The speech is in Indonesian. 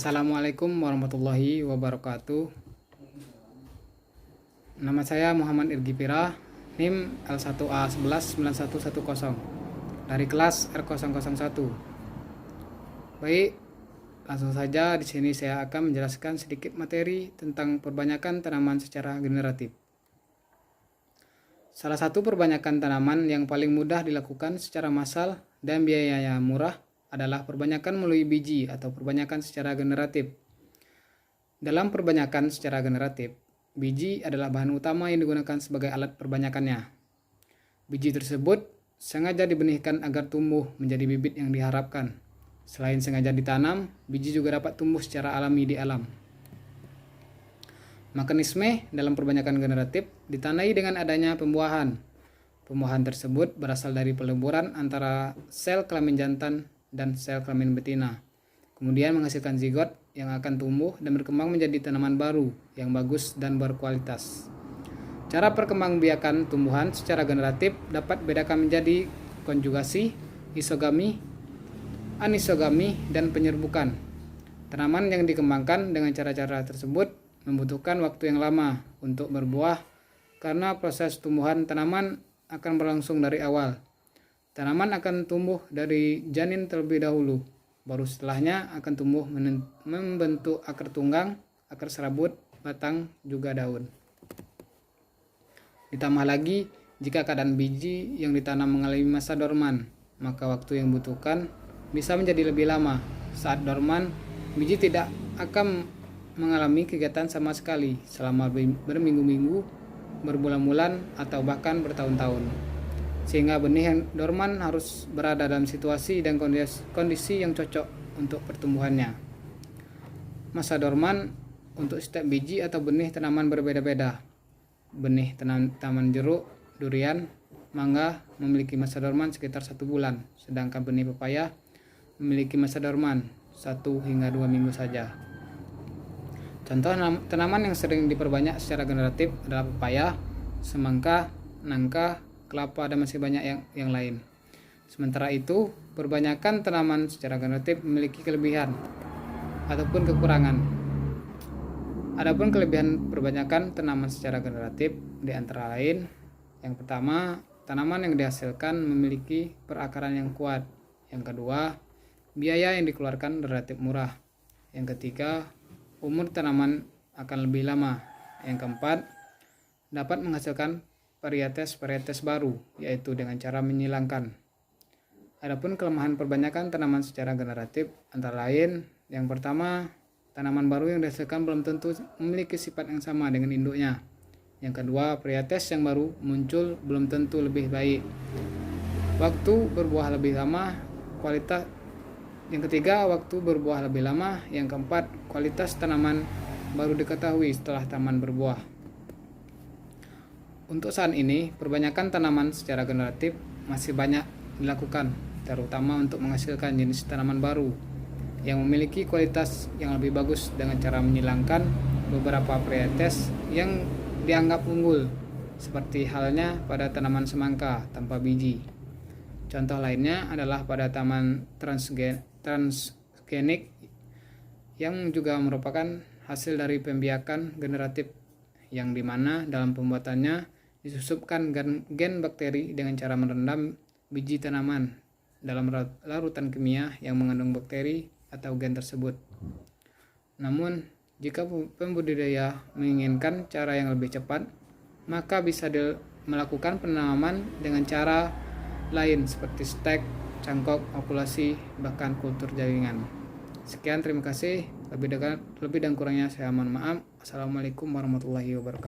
Assalamualaikum warahmatullahi wabarakatuh. Nama saya Muhammad Irgi Pira, NIM L1A119110 dari kelas R001. Baik, langsung saja di sini saya akan menjelaskan sedikit materi tentang perbanyakan tanaman secara generatif. Salah satu perbanyakan tanaman yang paling mudah dilakukan secara massal dan biayanya murah adalah perbanyakan melalui biji atau perbanyakan secara generatif. Dalam perbanyakan secara generatif, biji adalah bahan utama yang digunakan sebagai alat perbanyakannya. Biji tersebut sengaja dibenihkan agar tumbuh menjadi bibit yang diharapkan. Selain sengaja ditanam, biji juga dapat tumbuh secara alami di alam. Mekanisme dalam perbanyakan generatif ditandai dengan adanya pembuahan. Pembuahan tersebut berasal dari peleburan antara sel kelamin jantan dan sel kelamin betina, kemudian menghasilkan zigot yang akan tumbuh dan berkembang menjadi tanaman baru yang bagus dan berkualitas. Cara perkembangbiakan tumbuhan secara generatif dapat bedakan menjadi konjugasi, isogami, anisogami, dan penyerbukan. Tanaman yang dikembangkan dengan cara-cara tersebut membutuhkan waktu yang lama untuk berbuah karena proses tumbuhan tanaman akan berlangsung dari awal. Tanaman akan tumbuh dari janin terlebih dahulu, baru setelahnya akan tumbuh membentuk akar tunggang, akar serabut, batang, juga daun. Ditambah lagi, jika keadaan biji yang ditanam mengalami masa dorman, maka waktu yang dibutuhkan bisa menjadi lebih lama. Saat dorman, biji tidak akan mengalami kegiatan sama sekali selama berminggu-minggu, berbulan-bulan, atau bahkan bertahun-tahun. Sehingga benih yang dorman harus berada dalam situasi dan kondisi yang cocok untuk pertumbuhannya. Masa dorman untuk setiap biji atau benih tanaman berbeda-beda. Benih tanaman jeruk, durian, mangga memiliki masa dorman sekitar 1 bulan, sedangkan benih pepaya memiliki masa dorman 1 hingga 2 minggu saja. Contoh tanaman yang sering diperbanyak secara generatif adalah pepaya, semangka, nangka, kelapa, dan masih banyak yang lain. Sementara itu, perbanyakan tanaman secara generatif memiliki kelebihan ataupun kekurangan. Adapun kelebihan perbanyakan tanaman secara generatif di antara lain, yang pertama, tanaman yang dihasilkan memiliki perakaran yang kuat. Yang kedua, biaya yang dikeluarkan relatif murah. Yang ketiga, umur tanaman akan lebih lama. Yang keempat, dapat menghasilkan varietes baru, yaitu dengan cara menyilangkan. Adapun kelemahan perbanyakan tanaman secara generatif antara lain, yang pertama, tanaman baru yang dihasilkan belum tentu memiliki sifat yang sama dengan induknya. Yang kedua, varietes yang baru muncul belum tentu lebih baik. Waktu berbuah lebih lama, kualitas. Yang ketiga, waktu berbuah lebih lama. Yang keempat, kualitas tanaman baru diketahui setelah tanaman berbuah. Untuk saat ini, perbanyakan tanaman secara generatif masih banyak dilakukan, terutama untuk menghasilkan jenis tanaman baru yang memiliki kualitas yang lebih bagus dengan cara menyilangkan beberapa varietes yang dianggap unggul, seperti halnya pada tanaman semangka tanpa biji. Contoh lainnya adalah pada tanaman transgenik yang juga merupakan hasil dari pembiakan generatif, yang dimana dalam pembuatannya disusupkan gen bakteri dengan cara merendam biji tanaman dalam larutan kimia yang mengandung bakteri atau gen tersebut. Namun, jika pembudidaya menginginkan cara yang lebih cepat, maka bisa melakukan penanaman dengan cara lain seperti stek, cangkok, okulasi, bahkan kultur jaringan. Sekian, terima kasih. Lebih dan kurangnya saya mohon maaf. Assalamualaikum warahmatullahi wabarakatuh.